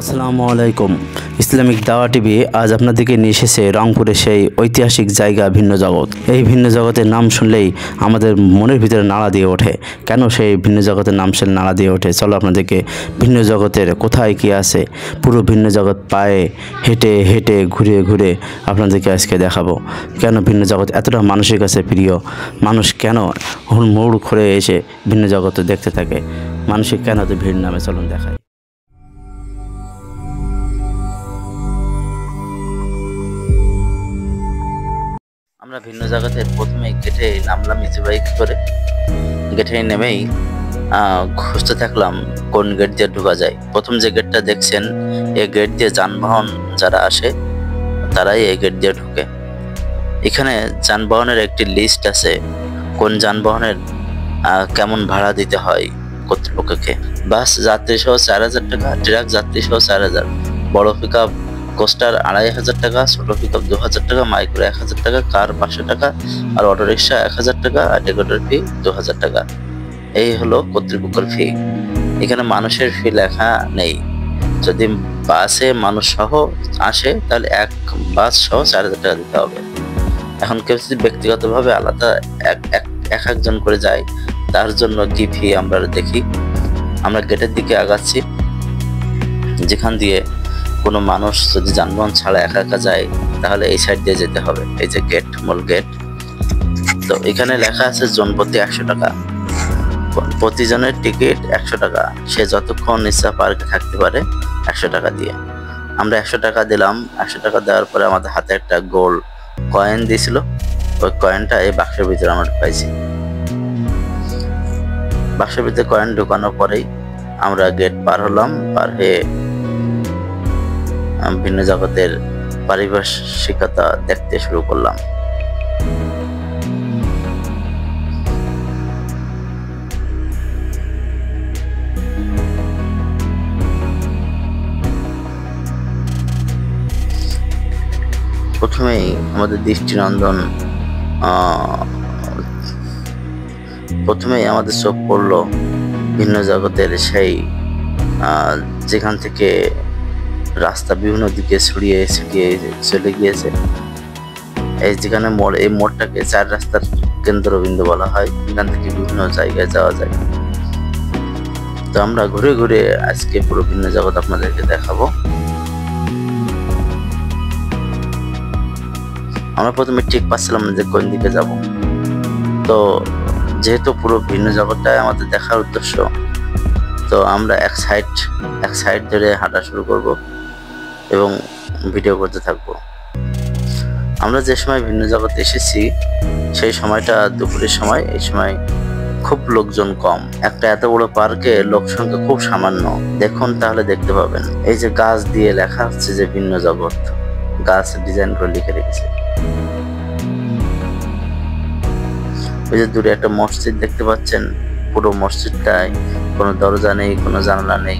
আসসালামু আলাইকুম। ইসলামিক দাওয়া টিভি আজ আপনাদেরকে নিয়ে এসেছে রংপুরের সেই ঐতিহাসিক জায়গা ভিন্ন জগৎ। এই ভিন্ন জগতের নাম শুনলেই আমাদের মনের ভিতরে নাড়া দিয়ে ওঠে। কেন সেই ভিন্ন জগতের নাম শুনলে নাড়া দিয়ে ওঠে? চলো আপনাদেরকে ভিন্ন জগতের কোথায় কী আছে পুরো ভিন্ন জগৎ পায়ে হেঁটে হেঁটে ঘুরে ঘুরে আপনাদেরকে আজকে দেখাবো। কেন ভিন্ন জগৎ এতটা মানুষের কাছে প্রিয়, মানুষ কেন হুড়মুড় করে এসে ভিন্ন জগতে দেখতে থাকে, মানুষের কেন এত ভিড় নামে, চলুন দেখাই। আমরা ভিন্ন জগতের প্রথমে গেটে নামলাম ইজি বাইক করে। গেটে নেমেই খুঁজতে থাকলাম কোন গেট দিয়ে ঢোকা যায়। প্রথম যে গেটটা দেখছেন, এই গেট দিয়ে যানবাহন যারা আসে তারাই এই গেট দিয়ে ঢোকে। এখানে যানবাহনের একটি লিস্ট আছে, কোন যানবাহনের কেমন ভাড়া দিতে হয় কর্তৃপক্ষকে। বাস যাত্রী সহ 4,000 টাকা, ট্রাক যাত্রী সহ 4,000, বড় পিকআপ কোস্টার 2,500 টাকা, ছোট পিকআপ 2,000 টাকা, মাইক্রো 1,000 টাকা, কার 500 টাকা, আর অটোরিকশা 1,000 টাকা, আর টিকিটের ফি 2,000 টাকা। এই হলো কর্তৃপক্ষের ফি। এখানে মানুষের ফি লেখা নেই। যদি বাসে মানুষ সহ আসে তাহলে এক বাস সহ 4,000 টাকা দিতে হবে। এখন কেউ যদি ব্যক্তিগতভাবে আলাদা একজন করে যায়, তার জন্য কি ফি আমরা দেখি। আমরা গেটের দিকে আগাচ্ছি, যেখান দিয়ে কোনো মানুষ যদি যানবাহন ছাড়া একা একা যায় তাহলে এই সাইড দিয়ে যেতে হবে। এই যে গেট, মূল গেট। তো এখানে লেখা আছে জনপ্রতি 100 টাকা, প্রতিজনের টিকিট 100 টাকা। সে যতক্ষণ ইচ্ছা পার্কে থাকতে পারে 100 টাকা দিয়ে। আমরা 100 টাকা দিলাম। 100 টাকা দেওয়ার পরে আমাদের হাতে একটা গোল্ড কয়েন দিয়েছিল। ওই কয়েনটা এই বাক্সের ভিতরে আমরা পাইছি। বাক্সের ভিতরে কয়েন ঢুকানোর পরেই আমরা গেট পার হলাম। পার হয়ে ভিন্ন জগতের পারিপার্শ্বিকতা দেখতে শুরু করলাম। প্রথমেই আমাদের দৃষ্টিনন্দন প্রথমেই আমাদের চোখ পড়লো ভিন্ন জগতের সেই যেখান থেকে রাস্তা বিভিন্ন দিকে ছড়িয়ে চলে গিয়েছে। এই যেখানে মোড়, এই মোড়টাকে 4 রাস্তার কেন্দ্রবিন্দু বলা হয়। এখান থেকে বিভিন্ন জায়গায় যাওয়া যায়। তো আমরা ঘুরে ঘুরে আজকে পুরো ভিন্ন জগৎ আপনাদেরকে দেখাবো। আমরা প্রথমে ঠিক পাচ্ছিলাম না যে কোন দিকে যাব। তো যেহেতু পুরো ভিন্ন জগৎটাই আমাদের দেখার উদ্দেশ্য, তো আমরা এক সাইড ধরে হাঁটা শুরু করব এবং ভিডিও করতে থাকবো। আমরা যে সময় ভিন্ন জগতে এসেছি সেই সময়টা দুপুরের সময়। এই সময় খুব লোকজন কম। একটা এত বড় পার্কে লোক সংখ্যা খুব সামান্য। দেখুন তাহলে দেখতে পাবেন। এই যে গাছ দিয়ে লেখা হচ্ছে যে ভিন্ন জগৎ, গাছ ডিজাইন করে লিখে রেখেছে। ওই যে দূরে একটা মসজিদ দেখতে পাচ্ছেন। পুরো মসজিদটায় কোনো দরজা নেই, কোনো জানালা নেই,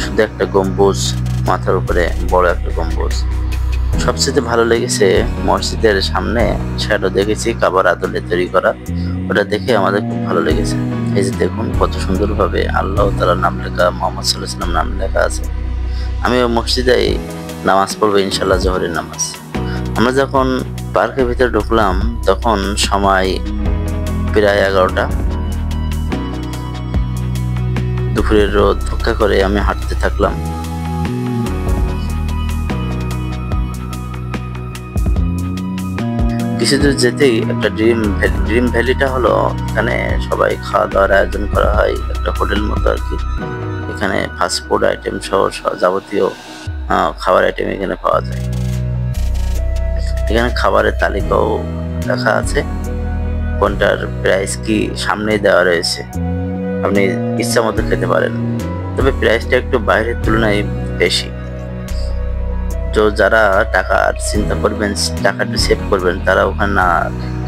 শুধু একটা গম্বুজ, মাথার উপরে বড় একটা গম্বুজ। সবচেয়ে ভালো লেগেছে মসজিদের সামনে শ্যাডো দেখেছি কাবার আদলে তৈরি করা। ওটা দেখে আমাদের খুব ভালো লেগেছে। এই যে দেখুন কত সুন্দরভাবে আল্লাহ তাআলার নাম লেখা, মুহাম্মদ সাল্লাল্লাহু আলাইহি ওয়াসাল্লাম নাম লেখা আছে। আমি ওই মসজিদে নামাজ পড়বো ইনশাআল্লাহ, জোহরের নামাজ। আমরা যখন পার্কের ভিতরে ঢুকলাম তখন সময় প্রায় 11টা। দুপুরের রোদ উপেক্ষা করে আমি হাঁটতে থাকলাম। কিছু দূর যেতেই একটা ড্রিম ভ্যালিটা হলো, এখানে সবাই খাওয়া দাওয়ার আয়োজন করা হয়, একটা হোটেল মতো আর কি। এখানে ফাস্টফুড আইটেম সহ যাবতীয় খাবার আইটেম এখানে পাওয়া যায়। এখানে খাবারের তালিকাও লেখা আছে, কোনটার প্রাইস কি সামনেই দেওয়া রয়েছে। আপনি ইচ্ছা মতো খেতে পারেন, তবে প্রাইসটা একটু বাইরের তুলনায় বেশি। তো যারা টাকার চিন্তা করবেন, টাকা একটু সেভ করবেন, তারা ওখানে না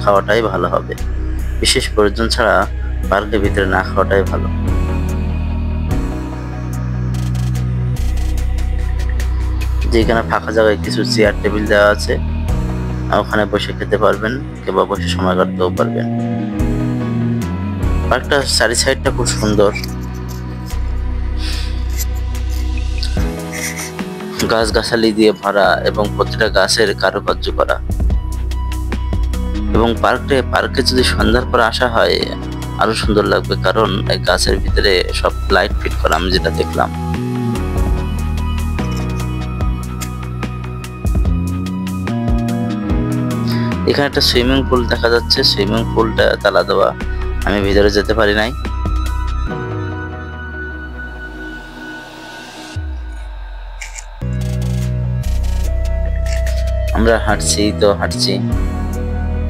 খাওয়াটাই ভালো হবে। বিশেষ প্রয়োজন ছাড়া পার্কের ভিতরে না খাওয়াটাই ভালো। যেখানে ফাঁকা জায়গায় কিছু চেয়ার টেবিল দেওয়া আছে, ওখানে বসে খেতে পারবেন কিংবা বসে সময় কাটাতেও পারবেন। পার্কটা সাইডটা খুব সুন্দর। গাছগাছালি দিয়ে ভরা এবং প্রতিটা গাছের কারুকার্য করা। এবং পার্কে যদি সন্ধ্যার পর আসা হয় আরো সুন্দর লাগবে, কারণ এই গাছের ভিতরে সব লাইট ফিট করা, আমি যেটা দেখলাম। এখানে একটা সুইমিং পুল দেখা যাচ্ছে, সুইমিং পুলটা তালা দেওয়া, আমি ভিতরে যেতে পারি নাই। আমরা হাঁটছি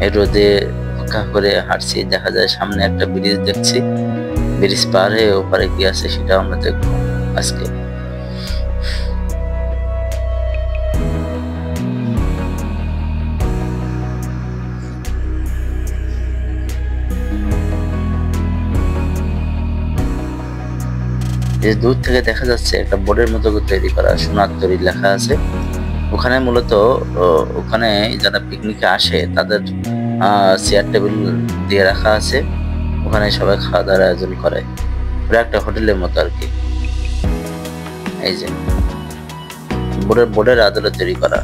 এই রোদে অপেক্ষা করে হাঁটছি, দেখা যায় সামনে একটা ব্রিজ দেখছি, ব্রিজ পার হয়ে ওপারে কি আছে সেটাও আমরা দেখবো আজকে। দূর থেকে দেখা যাচ্ছে একটা বোর্ডের মতো তৈরি করা, সোনার তৈরি লেখা আছে। ওখানে মূলত ওখানে যারা পিকনিকে আসে তাদের চেয়ার টেবিল দিয়ে রাখা আছে, ওখানে সবাই খাওয়া দাওয়ার আয়োজন করে, পুরো একটা হোটেলের মতো আর কি। এই যে বোর্ডের আদলে তৈরি করা।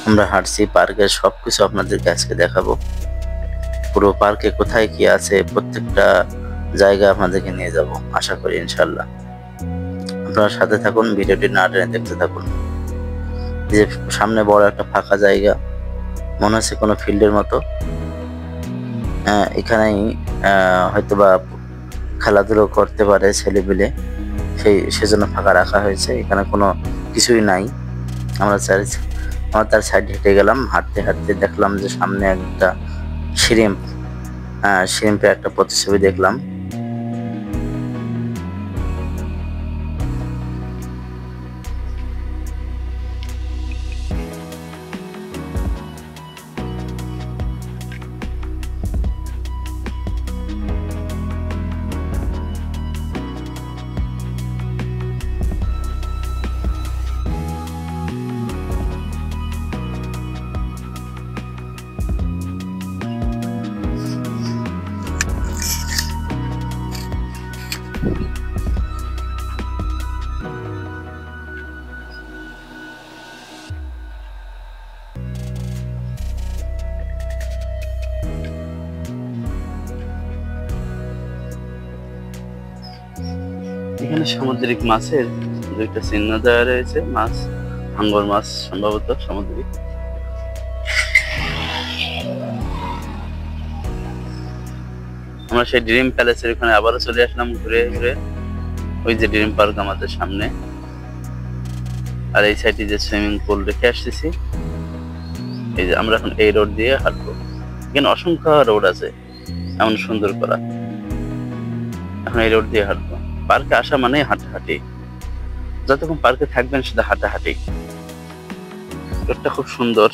আমরা হাঁটছি পার্কের সবকিছু আপনাদেরকে আজকে দেখাবো। পুরো পার্কে কোথায় কি আছে প্রত্যেকটা জায়গা আপনাদেরকে নিয়ে যাব আশা করি ইনশাল্লাহ। আপনারা সাথে থাকুন, ভিডিওটি না টেনে দেখতে থাকুন। যে সামনে বড় একটা ফাঁকা জায়গা, মনে হচ্ছে কোনো ফিল্ডের মতো। এখানেই হয়তোবা খেলাধুলো করতে পারে ছেলেপিলে, সেজন্য ফাঁকা রাখা হয়েছে। এখানে কোনো কিছুই নাই। আমরা তার সাইড হেঁটে গেলাম, হাঁটতে হাঁটতে দেখলাম যে সামনে একটা শিরিম্পের একটা প্রতিচ্ছবি দেখলাম। এখানে সামুদ্রিক মাছের দুইটা চিহ্ন দেওয়া রয়েছে, মাছ হাঙ্গর মাছ সম্ভবত সামুদ্রিক। আমরা সেই ড্রিম প্যালেসের ওখানে আবারও চলে আসলাম ঘুরে ঘুরে। ওই যে ড্রিম পার্ক আমাদের সামনে, আর এই সাইডে যে সুইমিং পুল রেখে আসতেছি। এই যে আমরা এখন এই রোড দিয়ে হাঁটবো। এখানে অসংখ্য রোড আছে এমন সুন্দর করা, এখন এই রোড দিয়ে হাঁটবো। পার্কে আসা মানে হাঁটাহাঁটি, যতক্ষণ পার্কে থাকবেন শুধু হাঁটাহাঁটি। রোডটা খুব সুন্দর,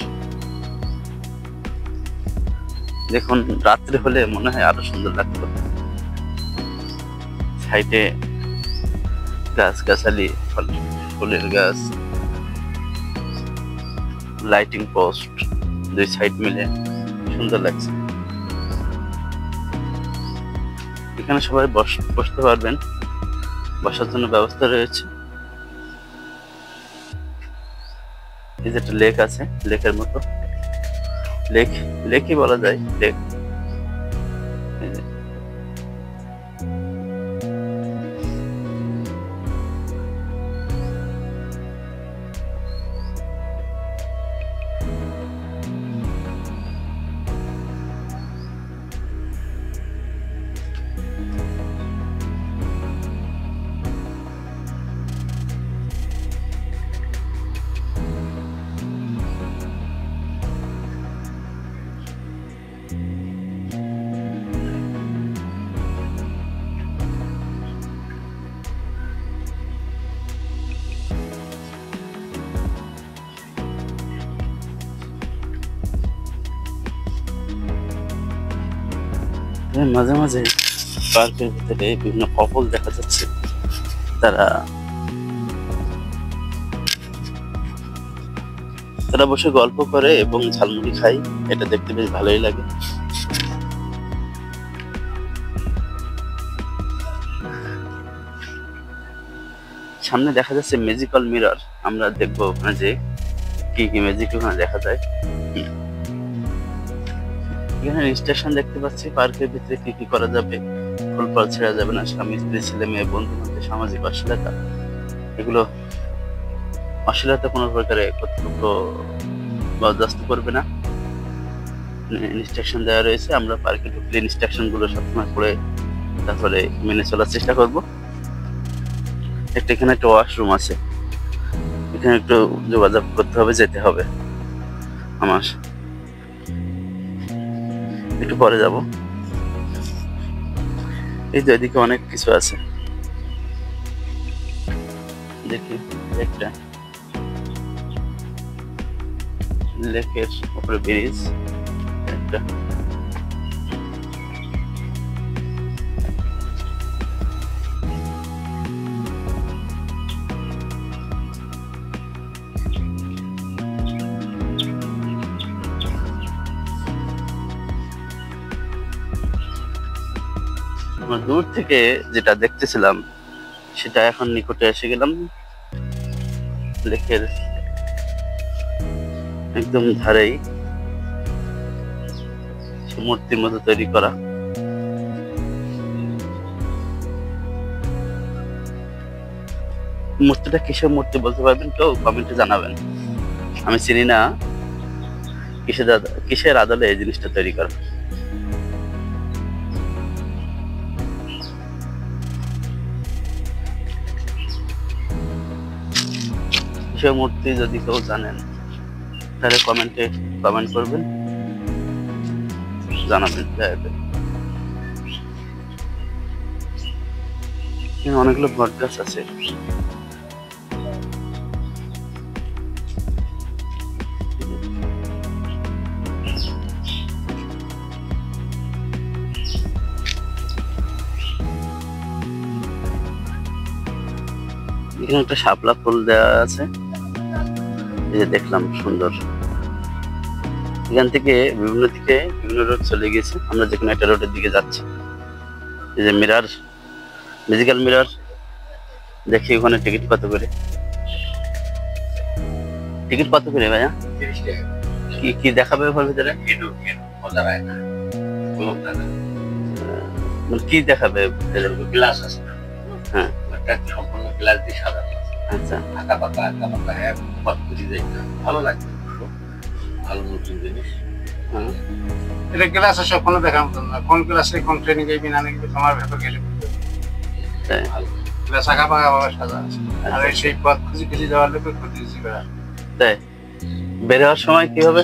দেখুন রাত্রে হলে মনে হয় আরো সুন্দর লাগতো। সাইডে গাছগাছালি, ফুলের গাছ, লাইটিং পোস্ট দুই সাইড মিলে সুন্দর লাগছে। এখানে সবাই বসতে পারবেন, বসার জন্য ব্যবস্থা রয়েছে। এই যে একটা লেক আছে, লেকের মতো, লেকই বলা যায়, লেক। মাঝে মাঝে পার্কের ভিতরে বিভিন্ন কপল দেখা যাচ্ছে, তারা তারা বসে গল্প করে এবং ঝালমুড়ি খায়। এটা দেখতে বেশ ভালোই লাগে। সামনে দেখা যাচ্ছে ম্যাজিক্যাল মিরর। আমরা দেখবো ওখানে যে কি কি ম্যাজিক ওখানে দেখা যায়। এখানে স্টেশন দেখতে পাচ্ছি। পার্কের ভিতরে কি কি করা যাবে, ফুল ফল ছেড়া যাবে না, স্বামী স্ত্রী ছেলে মেয়ে বন্ধু মধ্যে সামাজিক অশ্লীলতা, এগুলো অশ্লীলতা কোনো প্রকারে কর্তৃপক্ষ বরদাস্ত করবে না। ইনস্ট্রাকশন দেওয়া রয়েছে। আমরা পার্কে ঢুকলে ইনস্ট্রাকশন গুলো সবসময় পড়ে তারপরে মেনে চলার চেষ্টা করব। এখানে একটা ওয়াশরুম আছে, এখানে একটু যোগাযোগ করতে হবে, যেতে হবে। আমার একটু পরে যাব। এই তো এদিকে অনেক কিছু আছে, দেখি একটা লেকের উপরে ব্রিজ একটা। দূর থেকে যেটা দেখতেছিলাম সেটা এখন নিকটে এসে গেলাম। লেকের একদম ধারেই মূর্তির মতো তৈরি করা। মূর্তিটা কিসের মূর্তি বলতে পারবেন কেউ? কমেন্টে জানাবেন। আমি চিনি না কিসের আদলে এই জিনিসটা তৈরি করা। কিসের মূর্তি যদি কেউ জানেন তাহলে কমেন্টে কমেন্ট করবেন, জানাবেন। অনেকগুলো বট গাছ আছে। এখানে একটা শাপলা ফুল দেওয়া আছে, এই যে দেখলাম সুন্দর। এখান থেকে বিভিন্ন দিকে বিভিন্ন রোড চলে গেছে। আমরা যেখানে একটা রোডের দিকে যাচ্ছি। এই যে মিরর, ম্যাজিক্যাল মিরর। দেখি ওখানে টিকিট কত করে? টিকিট কত করে ভাইয়া? কি কি দেখাবে ওর ভিতরে? মানে কি দেখাবে? গ্লাস আছে, হ্যাঁ, সম্পূর্ণ গ্লাস দিয়ে সাজানো। আচ্ছা, আঁকা পাকা হ্যাঁ, ভালো লাগবে, ভালো নতুন জিনিস। এটা গ্লাসে সব কোনো দেখার মতন না। কোন ক্লাসে কোন ট্রেনিং যাইবি না নাকি তোমার ভেতর গেলে গ্লাস আঁকা পাকা ভাবে সাজা আছে। আর সেই পথ খুঁজি খুঁজি যাওয়ার লোকের খুঁজি খুঁজি বেড়া। তাই বের হওয়ার সময় কি হবে?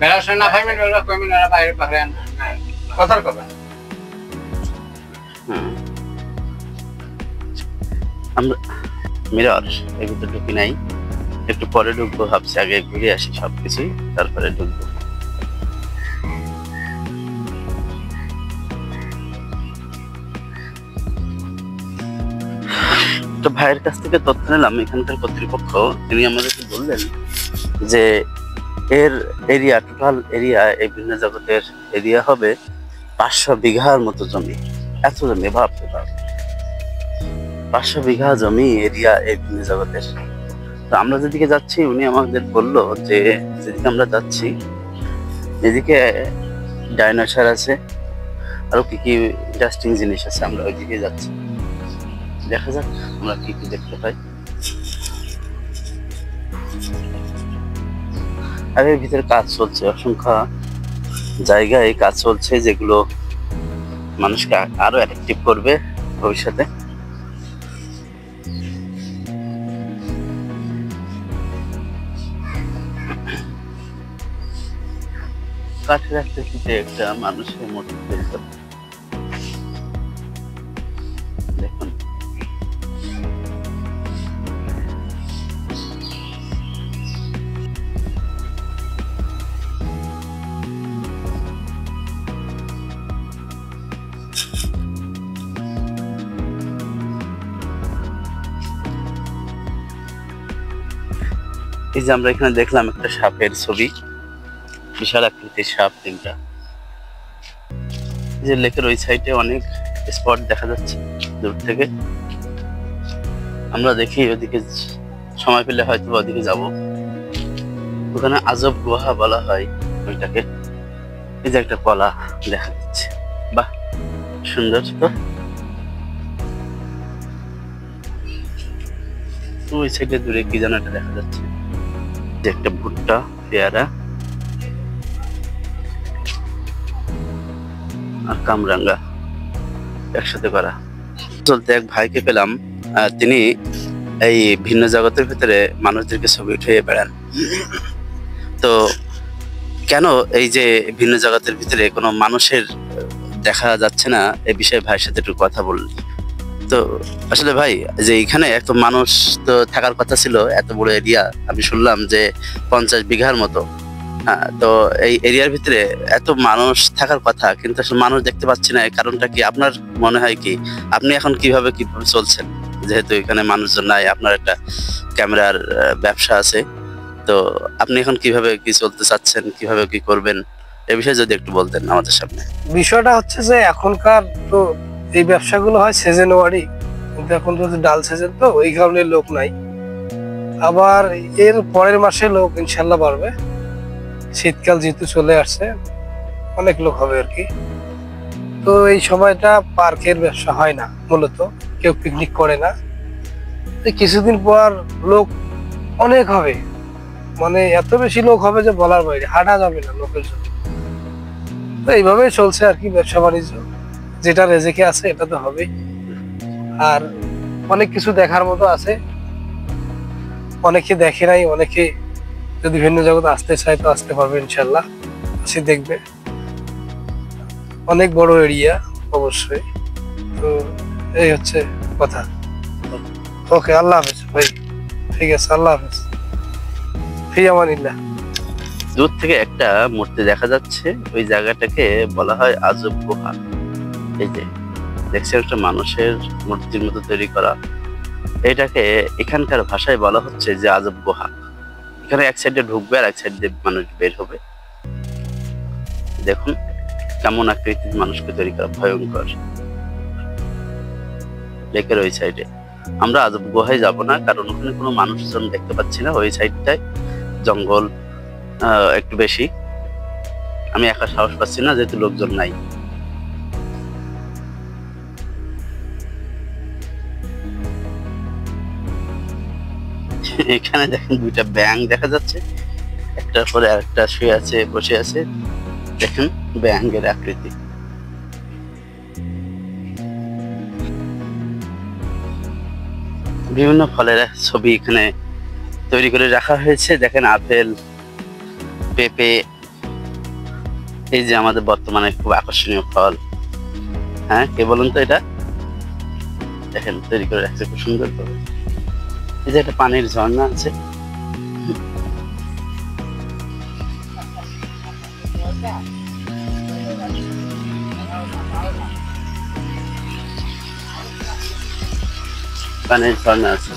বেড়ার সময় না পাইবেন, ওরা কইবেন ওরা বাইরে বাইরে কথার কথা। আমরা মিরর এর ভিতরে ঢুকি নাই, একটু পরে ঢুকবো ভাবছি। আগে ঘুরে আসি সবকিছুই, তারপরে ঢুকবো। তো ভাইয়ের কাছ থেকে তথ্য নিলাম। এখানকার কর্তৃপক্ষ তিনি আমাদেরকে বললেন যে এর এরিয়া, টোটাল এরিয়া, এই ভিন্ন জগতের এরিয়া হবে 500 বিঘার মতো জমি। এত জমি, ভাবতে পারো 500 বিঘা জমি এরিয়া এই ভিন্ন জগতের। তো আমরা যেদিকে যাচ্ছি, উনি আমাদের বললো যে যেদিকে আমরা যাচ্ছি এদিকে ডাইনোসর আছে, আরো কি কি ইন্টারেস্টিং জিনিস আছে। আমরা ওইদিকে যাচ্ছি, দেখা যাক আমরা কি কি দেখতে পাই। আর এর ভিতরে কাজ চলছে, অসংখ্য জায়গায় কাজ চলছে, যেগুলো মানুষকে আরো অ্যাট্রাকটিভ করবে ভবিষ্যতে। কাঠের আকৃতিতে একটা মানুষের মূর্তি তৈরি করে, দেখুন। এই যে আমরা এখানে দেখলাম একটা সাপের ছবি, বিশাল আকৃতির সাপ তিনটা। এই যে লেকের ওই সাইডে অনেক স্পট দেখা যাচ্ছে দূর থেকে। আমরা দেখি ওদিকে সময় পেলে হয়তো ওদিকে যাব। ওখানে আজব গুহা বলা হয় ওইটাকে। এই যে একটা কলা দেখা যাচ্ছে, বাহ সুন্দর তো। ওই সাইডে দূরে কি যেন একটা দেখা যাচ্ছে, যে একটা ভুট্টা, পেয়ারা আর কামরাঙ্গা একসাথে করা। চলতে এক ভাইকে পেলাম, তিনি এই ভিন্ন জগতের ভিতরে মানুষদেরকে ছবি উঠিয়ে বেড়ান। তো কেন এই যে ভিন্ন জগতের ভিতরে কোনো মানুষের দেখা যাচ্ছে না, এই বিষয়ে ভাইয়ের সাথে একটু কথা বললি। তো আসলে ভাই, যে এখানে এত মানুষ তো থাকার কথা ছিল, এত বড় এরিয়া, আমি শুনলাম যে 50 বিঘার মতো। হ্যাঁ, তো এই এরিয়ার ভিতরে এত মানুষ থাকার কথা, কিন্তু আসলে মানুষ দেখতে পাচ্ছি না। এই কারণটা কি আপনার মনে হয়? কি আপনি এখন কিভাবে চলছেন, যেহেতু এখানে মানুষজন নাই, আপনার একটা ক্যামেরার ব্যবসা আছে, তো আপনি এখন কিভাবে কি চলতে চাচ্ছেন, কিভাবে কি করবেন, এ বিষয়ে যদি একটু বলতেন আমাদের সামনে। বিষয়টা হচ্ছে যে এখনকার তো এই ব্যবসাগুলো হয় সিজনওয়ারি, কিন্তু এখন তো ডাল সিজন, তো ওই কারণে লোক নাই। আবার এর পরের মাসে লোক ইনশাল্লাহ বাড়বে। শীতকাল যেহেতু চলে আসছে, অনেক লোক হবে আর কি। তো এই সময়টা পার্কের ব্যবসা হয় না, মূলত কেউ পিকনিক করে না। তো কিছুদিন পর লোক অনেক হবে, মানে এত বেশি লোক হবে যে বলার বাইরে, হাঁটা যাবে না লোকের জন্য। তো এইভাবেই চলছে আর কি ব্যবসা বাণিজ্য, যেটা রেজেকে আছে এটা তো হবেই। আর অনেক কিছু দেখার মতো আছে, অনেকে দেখে নাই, অনেকে যদি ভিন্ন জগতে আসতে চায় তো আসতে পারবে ইনশাল্লাহ, সে দেখবে। অনেক বড় এরিয়া অবশ্যই। তো এই হচ্ছে কথা। ওকে, আল্লাহ হাফেজ ভাই। ঠিক আছে, আল্লাহ হাফেজ। ফি আমানিল্লাহ। দূর থেকে একটা মূর্তি দেখা যাচ্ছে, ওই জায়গাটাকে বলা হয় আজব গুহা। এই যে দেখছেন, একটা মানুষের মূর্তির মতো তৈরি করা, এটাকে এখানকার ভাষায় বলা হচ্ছে যে আজব গুহা। এখানে এক সাইডে ঢুকবে আর এক সাইড দিয়ে মানুষ বের হবে। দেখুন কেমন আকৃতির মানুষকে তৈরি করা, ভয়ঙ্কর। লেকের ওই সাইডে আমরা আজব গুহায় যাব না, কারণ ওখানে কোনো মানুষজন দেখতে পাচ্ছি না। ওই সাইডটায় জঙ্গল একটু বেশি, আমি একা সাহস পাচ্ছি না যেহেতু লোকজন নাই। এখানে দেখেন দুইটা ব্যাঙ দেখা যাচ্ছে, একটার পরে আরেকটা শুয়ে আছে, বসে আছে। দেখেন ব্যাঙের আকৃতি। বিভিন্ন ফলের ছবি এখানে তৈরি করে রাখা হয়েছে। দেখেন আপেল, পেঁপে, এই যে আমাদের বর্তমানে খুব আকর্ষণীয় ফল। হ্যাঁ, কে বলুন তো এটা? দেখেন তৈরি করে রাখছে খুব সুন্দর করে। এই যে একটা পানির ঝর্ণা আছে। পানির ঝর্ণা আছে।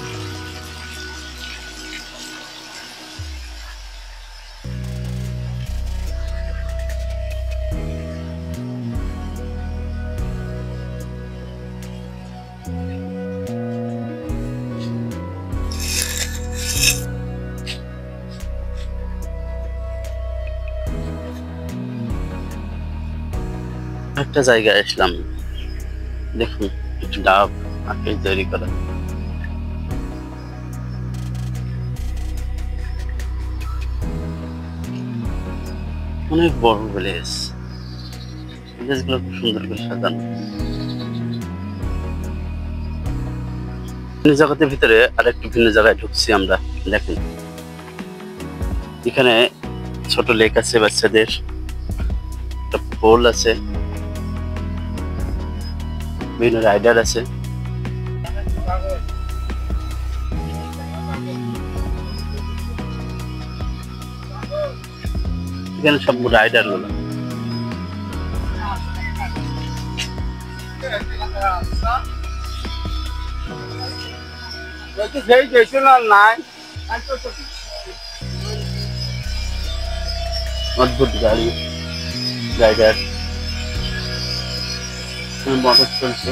একটা জায়গায় আসলাম, দেখুন একটু ডাব আঁকে তৈরি করা। অনেক বড় ভিলেজ, ভিলেজগুলো খুব সুন্দর করে সাজানো। ভিন্ন জগতের ভিতরে আরেকটু ভিন্ন জায়গায় ঢুকছি আমরা। দেখেন এখানে ছোট লেক আছে, বাচ্চাদের একটা পোল আছে, বিভিন্ন রাইডার আছে। এখানে সব রাইডার গুলো। অদ্ভুত গাড়ি, রাইডার, মোটর চলছে।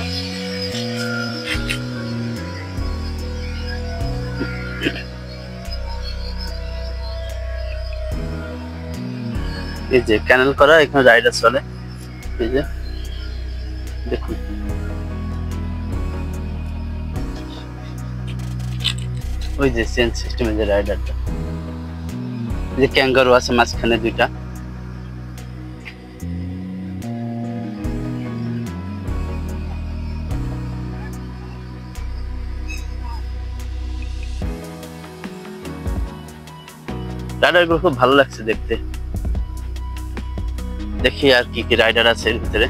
এই যে ক্যানেল করা, এখানে রাইডার চলে। এই যে দেখুন, ওই যে চেন সিস্টেমের যে রাইডারটা, যে ক্যাঙ্গারু আছে মাঝখানে দুইটা। রাইডার গুলো খুব ভালো লাগছে দেখতে। দেখি আর কি কি রাইডার আছে এর ভিতরে।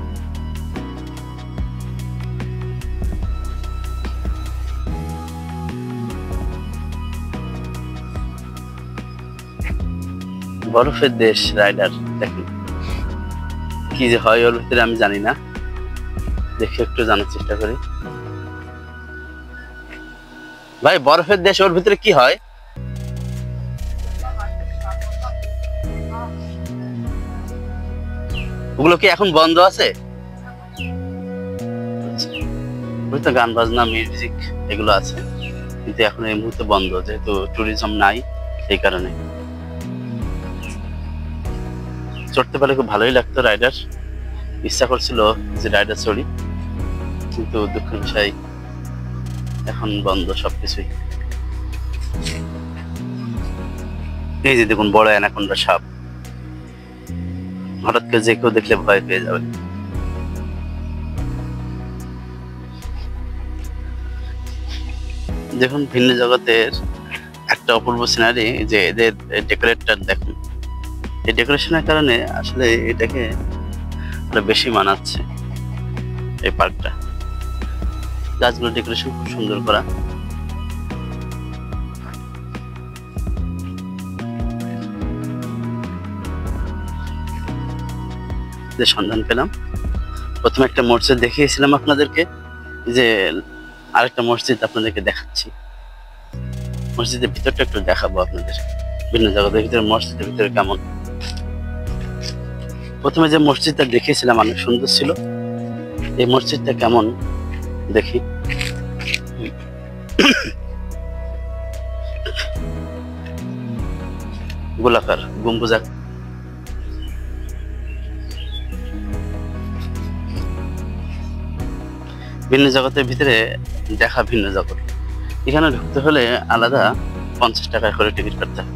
বরফের দেশ রাইডার, দেখুন কি যে হয় ওর ভিতরে আমি জানি না, দেখি একটু জানার চেষ্টা করি। ভাই বরফের দেশ, ওর ভিতরে কি হয়? ওগুলো কি এখন বন্ধ আছে? ওই তো গান বাজনা মিউজিক এগুলো আছে, কিন্তু এখন এই মুহূর্তে বন্ধ, যেহেতু ট্যুরিজম নাই এই কারণে। চড়তে পারলে খুব ভালোই লাগতো রাইডার, ইচ্ছা করছিল যে রাইডার চড়ি, কিন্তু দুঃখের বিষয় এখন বন্ধ সবকিছুই। এই যে দেখুন বড় অ্যানাকোন্ডা সাপ, হঠাৎ করে যে কেউ দেখলে ভয় পেয়ে যাবে। দেখুন ভিন্ন জগতের একটা অপূর্ব সিনারি, যে এদের ডেকোরেটর দেখুন, এই ডেকোরেশনের কারণে আসলে এটাকে আরো বেশি মানাচ্ছে এই পার্কটা। গাছগুলো ডেকোরেশন খুব সুন্দর করা। যে সন্ধান পেলাম, প্রথমে একটা মসজিদ দেখিয়েছিলাম আপনাদেরকে, যে আরেকটা মসজিদ আপনাদেরকে দেখাচ্ছি। মসজিদের ভিতরটা একটু দেখাবো আপনাদের, ভিন্ন জগতের ভিতরে মসজিদের ভিতরে কেমন। প্রথমে যে মসজিদটা দেখিয়েছিলাম অনেক সুন্দর ছিল, এই মসজিদটা কেমন দেখি। গোলাকার গম্বুজ। ভিন্ন জগতের ভিতরে দেখা ভিন্ন জগৎ। এখানে ঢুকতে হলে আলাদা 50 টাকা করে টিকিট কাটতে হবে।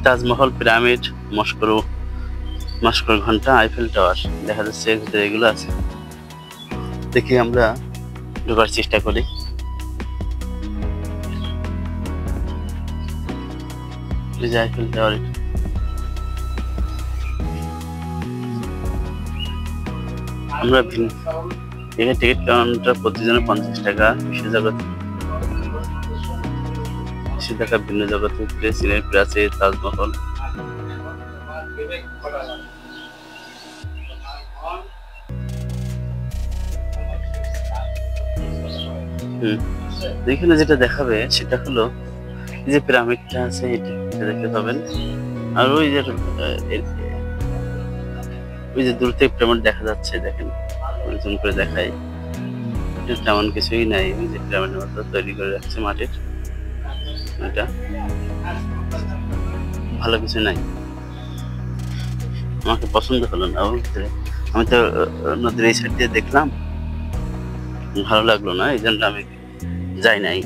তাজমহল, পিরামিড, মস্কোর ঘন্টা, আইফেল টাওয়ার দেখা যাচ্ছে এর ভিতরে এগুলো আছে। দেখি আমরা ঢোকার চেষ্টা করি। আইফেল টাওয়ার, আমরা এখানে টিকিট কাউন্টার প্রতিজনের 50 টাকা। টাকা ভিন্ন জগতে চীনের প্রাচীর, তাজমহল। এখানে যেটা দেখাবে সেটা হলো এই যে পিরামিডটা আছে, এটা দেখতে পাবেন। আর ওই যে দূর থেকে পিরামিড দেখা যাচ্ছে, দেখেন জুম করে দেখাই, তেমন কিছুই নাই। ওই যে পিরামিডের মতো তৈরি করে রাখছে মাটির, এটা ভালো কিছু নাই, আমাকে পছন্দ হলো না। আমি তো নদীর এই সাইড দিয়ে দেখলাম, ভালো লাগলো না, এই জন্য আমি যাই নাই।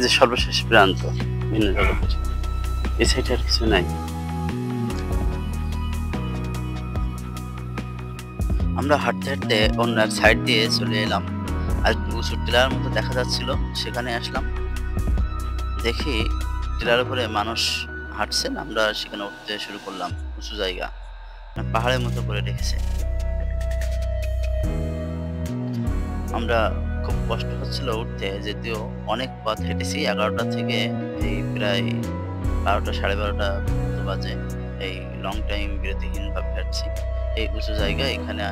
যে সর্বশেষ প্রান্ত ভিন্ন জগতের, এই সাইডে আর কিছু নাই। আমরা হাঁটতে হাঁটতে অন্য এক সাইড দিয়ে চলে এলাম, আর উঁচু টিলার মতো দেখা যাচ্ছিল, সেখানে আসলাম। দেখি টিলার উপরে মানুষ হাঁটছেন, আমরা সেখানে উঠতে শুরু করলাম। উঁচু জায়গা, পাহাড়ের মতো করে রেখেছে। আমরা খুব কষ্ট হচ্ছিল উঠতে, যদিও অনেক পথ হেঁটেছি। 11টা থেকে এই প্রায় 12টা 12:30 মতো বাজে। এই লং টাইম বিরতিহীনভাবে হাঁটছি এই উঁচু জায়গায়। এখানে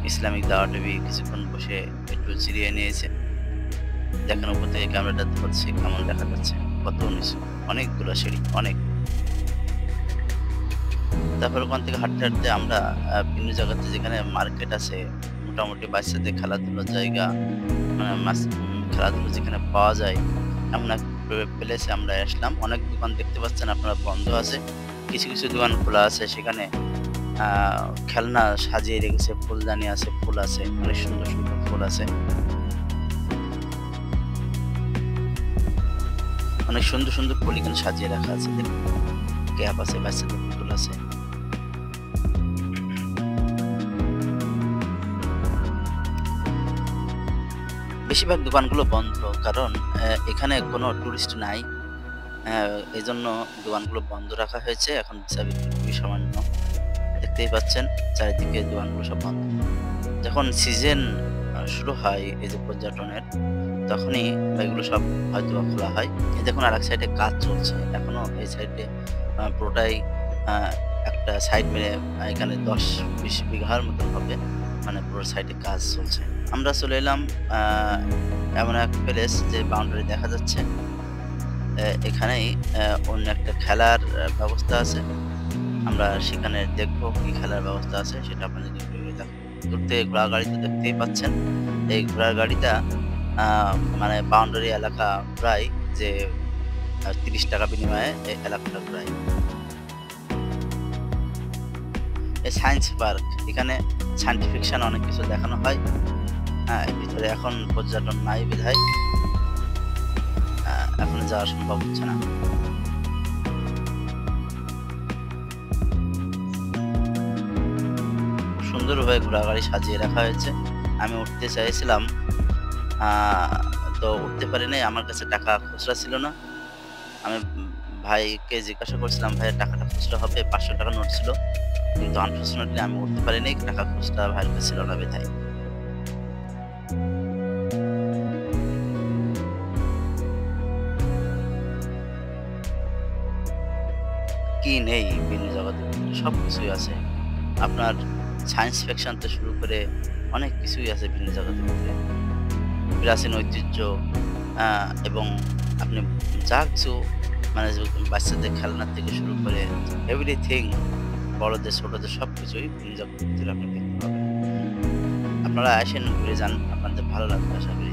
ইসলামিক দাওয়াটাবি কিছুক্ষণ বসে একটু জিরিয়ে নিয়েছে। দেখেন উপর থেকে ক্যামেরাটা ধরছি কেমন দেখা যাচ্ছে, কত নিচু, অনেকগুলো সিঁড়ি, অনেক। তারপর ওখান থেকে হাঁটতে হাঁটতে আমরা বিভিন্ন জায়গাতে যেখানে মার্কেট আছে, মোটামুটি বাচ্চাদের খেলাধুলার জায়গা, মানে খেলাধুলো যেখানে পাওয়া যায় এমন এক প্লেসে আমরা আসলাম। অনেক দোকান দেখতে পাচ্ছেন আপনারা বন্ধ আছে, কিছু কিছু দোকান খোলা আছে। সেখানে খেলনা সাজিয়ে রেখেছে, ফুলদানি আছে, ফুল আছে, অনেক সুন্দর সুন্দর ফুল আছে, অনেক সুন্দর সুন্দর ফুল এখানে সাজিয়ে রাখা আছে। দেখুন ক্যাপ আছে, বাচ্চাদের পুতুল আছে। বেশিরভাগ দোকানগুলো বন্ধ, কারণ এখানে কোনো টুরিস্ট নাই, এই জন্য দোকানগুলো বন্ধ রাখা হয়েছে। এখন ভিসা বিক্রি খুবই সামান্য, দেখতেই পাচ্ছেন চারিদিকে দোকানগুলো সব বন্ধ। যখন সিজন শুরু হয় এই যে পর্যটনের, তখনই এগুলো সব হয়তো খোলা হয়। এই দেখুন আর এক সাইডে কাজ চলছে এখনো। এই সাইডে পুরোটাই একটা সাইড মেরে এখানে 10-20 বিঘার মতন হবে, মানে পুরো সাইডে কাজ চলছে। আমরা চলে এলাম এমন এক প্লেস যে বাউন্ডারি দেখা যাচ্ছে, এখানেই অন্য একটা খেলার ব্যবস্থা আছে। আমরা সেখানে দেখবো কি খেলার ব্যবস্থা আছে, সেটা আপনাদের দূর থেকে ঘোড়া গাড়িতে দেখতেই পাচ্ছেন। এই ঘোড়ার গাড়িটা মানে বাউন্ডারি এলাকা প্রায় যে 30 টাকা বিনিময়ে এই এলাকাটা প্রায়। এই সায়েন্স পার্ক, এখানে সায়েন্স ফিকশন অনেক কিছু দেখানো হয়। ভিতরে এখন পর্যটন নাই বিধায় এখন যাওয়া সম্ভব হচ্ছে না। সুন্দরভাবে ঘোড়াগাড়ি সাজিয়ে রাখা হয়েছে। আমি উঠতে চাইছিলাম, তো উঠতে পারি নাই, আমার কাছে টাকা খুচরা ছিল না। আমি ভাইকে জিজ্ঞাসা করছিলাম, ভাইয়ের টাকাটা খুচরা হবে? 500 টাকা নোট ছিল, কিন্তু আনফর্চুনেটলি আমি উঠতে পারিনি, টাকা খুচরা ভাইয়ের কাছে ছিল না বিধায়। কি নেই বিভিন্ন জগতে, সব কিছুই আছে। আপনার সায়েন্স ফিকশন থেকে শুরু করে অনেক কিছুই আছে ভিন্ন জগতের ভিতরে। প্রাচীন ঐতিহ্য এবং আপনি যা কিছু মানে বাচ্চাদের খেলনার থেকে শুরু করে এভরিথিং, বড়দের ছোটদের সব কিছুই ভিন্ন জগতের ভিতরে আপনি দেখতে পাবেন। আপনারা আসেন, ঘুরে যান, আপনাদের ভালো লাগবে আশা করি।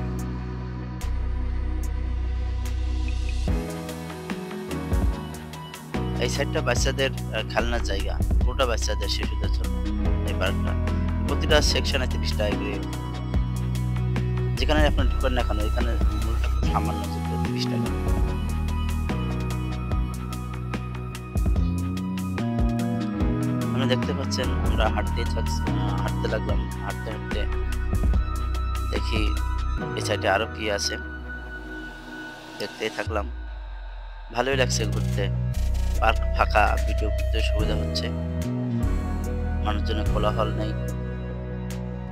এই সাইডটা বাচ্চাদের খেলনার জায়গা, পুরোটা বাচ্চাদের, শিশুদের জন্য এই পার্কটা। প্রতিটা সেকশনে 30 টাকা করে, যেখানে আপনি ঢুকেন না কেন এখানে মূল্যটা খুব সামান্য, 30 টাকা। আপনি দেখতে পাচ্ছেন আমরা হাঁটতে লাগলাম। হাঁটতে হাঁটতে দেখি এই সাইডে আরো কি আছে, দেখতেই থাকলাম। ভালোই লাগছে ঘুরতে, পার্ক ফাঁকা, ভিডিও করতে সুবিধা হচ্ছে, মানুষজনের কোলাহল নেই।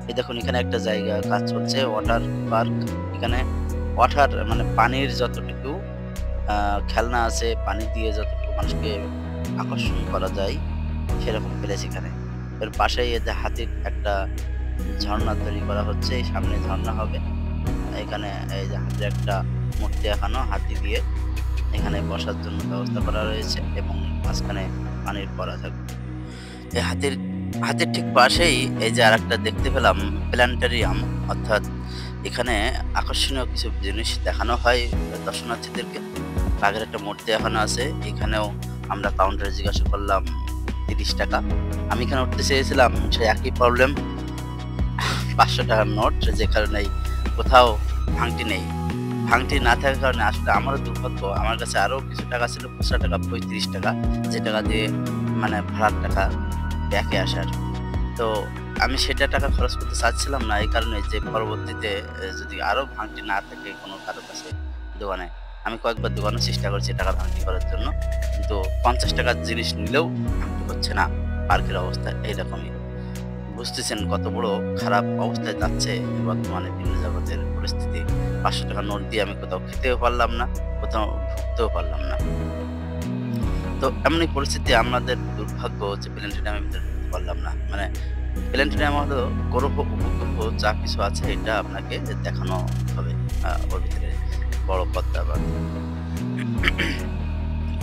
এই দেখুন এখানে একটা জায়গা কাজ চলছে, ওয়াটার পার্ক। এখানে ওয়াটার মানে পানির যতটুকু খেলনা আছে, পানি দিয়ে যতটুকু মানুষকে আকর্ষণ করা যায় সেরকম প্লেস এখানে। এর পাশেই এতে হাতির একটা ঝর্ণা তৈরি করা হচ্ছে, সামনে ঝর্ণা হবে। এখানে এই যে হাতির একটা মূর্তি এখানো, হাতি দিয়ে এখানে বসার জন্য ব্যবস্থা করা রয়েছে এবং মাঝখানে পানির পড়া থাকবে। এই হাতের ঠিক পাশেই এই যে আরেকটা দেখতে পেলাম প্ল্যানেটেরিয়াম, অর্থাৎ এখানে আকর্ষণীয় কিছু জিনিস দেখানো হয় দর্শনার্থীদেরকে। বাঘের একটা মূর্তি এখানে আছে, এখানেও আমরা কাউন্টারে জিজ্ঞাসা করলাম 30 টাকা। আমি এখানে উঠতে চেয়েছিলাম, সে একই প্রবলেম, 500 টাকার নোট, যে কারণে কোথাও ভাঙটি নেই। ভাঙটি না থাকার কারণে আসলে আমারও দুর্ভাগ্য, আমার কাছে আরও কিছু টাকা ছিল, খুচরা টাকা 35 টাকা, যে টাকা দিয়ে মানে ভাড়ার টাকা ব্যাকে আসার। তো আমি সেটা টাকা খরচ করতে চাচ্ছিলাম না, এই কারণে যে পরবর্তীতে যদি আরও ভাঙটি না থাকে কোনো কারো কাছে দোকানে, আমি কয়েকবার দোকানের চেষ্টা করছি টাকা ভাঙটি করার জন্য, কিন্তু 50 টাকার জিনিস নিলেও ভাঙটি হচ্ছে না। পার্কের অবস্থা এইরকমই, বুঝতেছেন কত বড় খারাপ অবস্থায় যাচ্ছে বর্তমানে ভিন্ন জগতের পরিস্থিতি। 500 টাকা নোট দিয়ে আমি কোথাও খেতেও পারলাম না, কোথাও ঢুকতেও পারলাম না। তো এমনই পরিস্থিতি, আমাদের দুর্ভাগ্য যে প্ল্যানেটেরিয়ামের ভিতরে ঢুকতে পারলাম না। মানে প্ল্যানেটেরিয়াম হলো গ্রহ উপগ্রহ যা কিছু আছে এটা আপনাকে দেখানো হবে ওর ভিতরে বড় পদ্মা বা।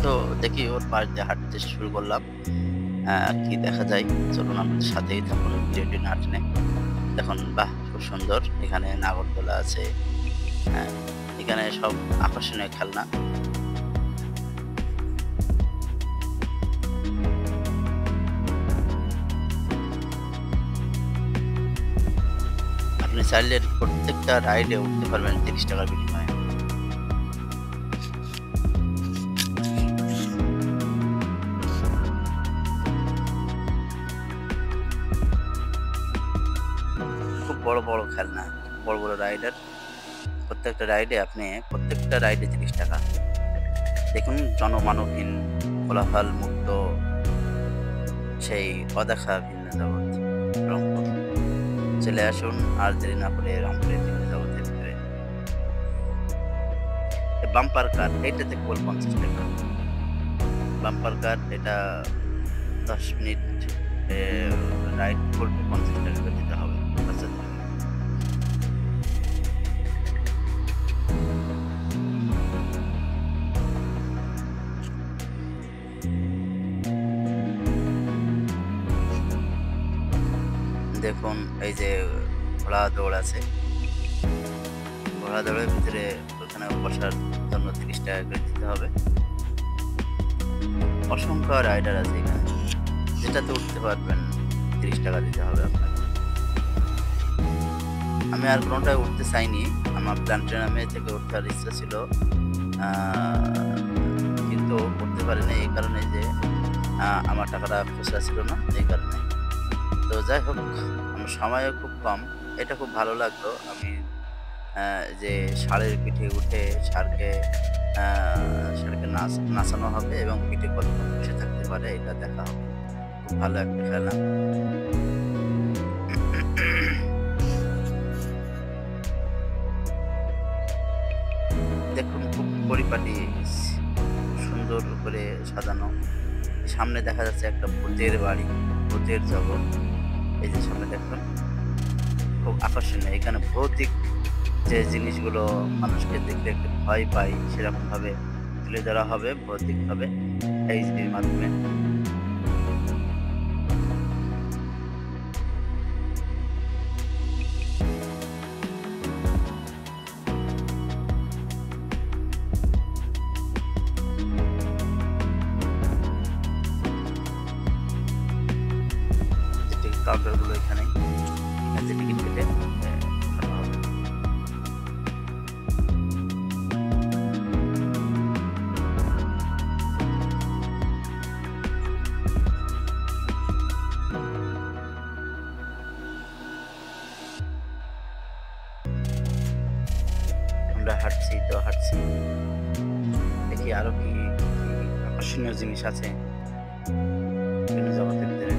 তো দেখি ওর পাশ দিয়ে হাঁটতে শুরু করলাম, কি দেখা যায়। চলুন আমাদের সাথেই থাকুন, ভিডিওটি না টেনে দেখুন। বাহ, খুব সুন্দর। এখানে নাগরদোলা আছে, এখানে সব আকর্ষণীয় খেলনা। আপনি চাইলে প্রত্যেকটা রাইডে উঠতে পারবেন 30 টাকার বিনিময়ে। খুব বড় বড় খেলনা, বড় বড় রাইডার। প্রত্যেকটা রাইডে 30 টাকা। দেখুন, জনমানবহীন, কোলাহল মুক্ত সেই অদেখা ভিন্ন জগৎ রংপুর। চলে আসুন আর দেরি না করে রংপুরের ভিন্ন জগতের ভিতরে। বাম্পার কার এইটাতে কেবল 50 টাকা। বাম্পার কার এটা 10 মিনিট রাইড করবে, 50 টাকা করে দিতে হবে। দেখুন, এই যে ঘোড়া দৌড় আছে, ঘোড়া দৌড়ের ভিতরে ওখানে বসার জন্য 30 টাকা করে দিতে হবে। অসংখ্য রাইডার আছে এখানে, যেটাতে উঠতে পারবেন 30 টাকা দিতে হবে আপনাকে। আমি আর কোনোটায় উঠতে চাইনি, আমার প্ল্যানেটেরিয়ামে থেকে উঠার ইচ্ছা ছিল, কিন্তু উঠতে পারিনি এই কারণে যে আমার টাকাটা খুচরা ছিল না, এই কারণে। তো যাই হোক, আমার সময়ও খুব কম। এটা খুব ভালো লাগলো। আমি যে ষাঁড়ের পিঠে উঠে ষাঁড়কে নাচানো হবে এবং পিঠে কতক্ষণ বসে থাকতে পারে এটা দেখা হবে। খুব ভালো একটা খেলা। দেখুন, খুব পরিপাটি, সুন্দর করে সাজানো। সামনে দেখা যাচ্ছে একটা ভূতের বাড়ি, ভূতের জগৎ। এই যে সামনে দেখুন, খুব আকর্ষণীয়। এখানে ভৌতিক যে জিনিসগুলো মানুষকে দেখলে একটু ভয় পায়, সেরকম ভাবে তুলে ধরা হবে ভৌতিক ভাবে এই জিনিসের মাধ্যমে। কাউন্টারগুলো এখানে টিকিট কেটে আমরা হাঁটছি, দেখি আরো কি আকর্ষণীয় জিনিস আছে বিভিন্ন জগতের ভিতরে।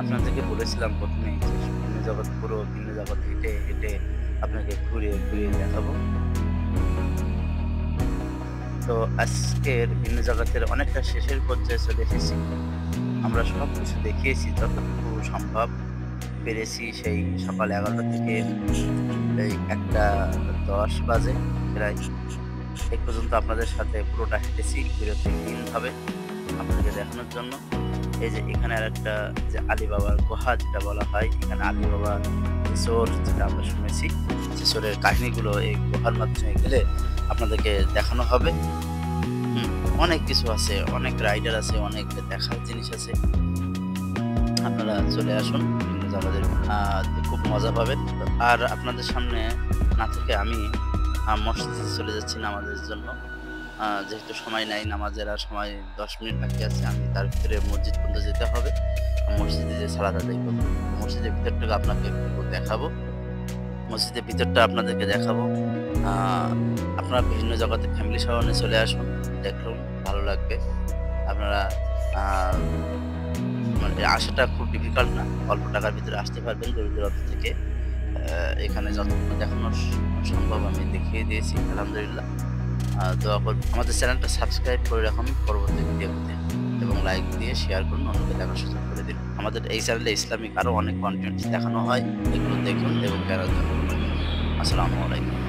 আপনাদেরকে বলেছিলাম প্রথমেই যে ভিন্ন জগৎ, পুরো ভিন্ন জগৎ হেঁটে হেঁটে আপনাকে ঘুরিয়ে ঘুরিয়ে দেখাবো। তো আজকের ভিন্ন জগতের অনেকটা শেষের পর্যায়ে চলে এসেছি। আমরা সব কিছু দেখিয়েছি যতটুকু সম্ভব পেরেছি। সেই সকাল 11টা থেকে এই 1:10 বাজে প্রায় এই পর্যন্ত আপনাদের সাথে পুরোটা হেঁটেছি বিরতিহীনভাবে আপনাদেরকে দেখানোর জন্য। এই যে এখানে আর একটা যে আলীবাবার গুহা যেটা বলা হয়, এখানে আলীবাবার চোর যেটা আমরা শুনেছি, যে চোরের কাহিনীগুলো এই গুহার মাধ্যমে গেলে আপনাদেরকে দেখানো হবে। অনেক কিছু আছে, অনেক রাইডার আছে, অনেক দেখার জিনিস আছে। আপনারা চলে আসুন ভিন্ন জগতের, খুব মজা পাবেন। আর আপনাদের সামনে না থেকে আমি মসজিদে চলে যাচ্ছি নামাজের জন্য, যেহেতু সময় নাই, নামাজের আর সময় 10 মিনিট বাকি আছে। আমি তার ভিতরে মসজিদ পর্যন্ত যেতে হবে, মসজিদে যে সালাত আদায় করবো। মসজিদের ভিতরটাকে আপনাকে দেখাবো, মসজিদের ভিতরটা আপনাদেরকে দেখাবো। আপনারা বিভিন্ন জগতে ফ্যামিলি সহ চলে আসুন, দেখুন, ভালো লাগবে। আপনারা মানে আসাটা খুব ডিফিকাল্ট না, অল্প টাকার ভিতরে আসতে পারবেন দূর দূরান্ত থেকে। এখানে যতটুকু দেখানো সম্ভব আমি দেখিয়ে দিয়েছি, আলহামদুলিল্লাহ। দোয়া করুন, আমাদের চ্যানেলটা সাবস্ক্রাইব করে রাখুন পরবর্তী ভিডিও পেতে, এবং লাইক দিয়ে শেয়ার করুন, অন্যকে দেখার সুযোগ করে দিন। আমাদের এই চ্যানেলে ইসলামিক আরও অনেক কন্টেন্ট দেখানো হয়, এগুলো দেখুন এবং জানার জন্য। আসসালামু আলাইকুম।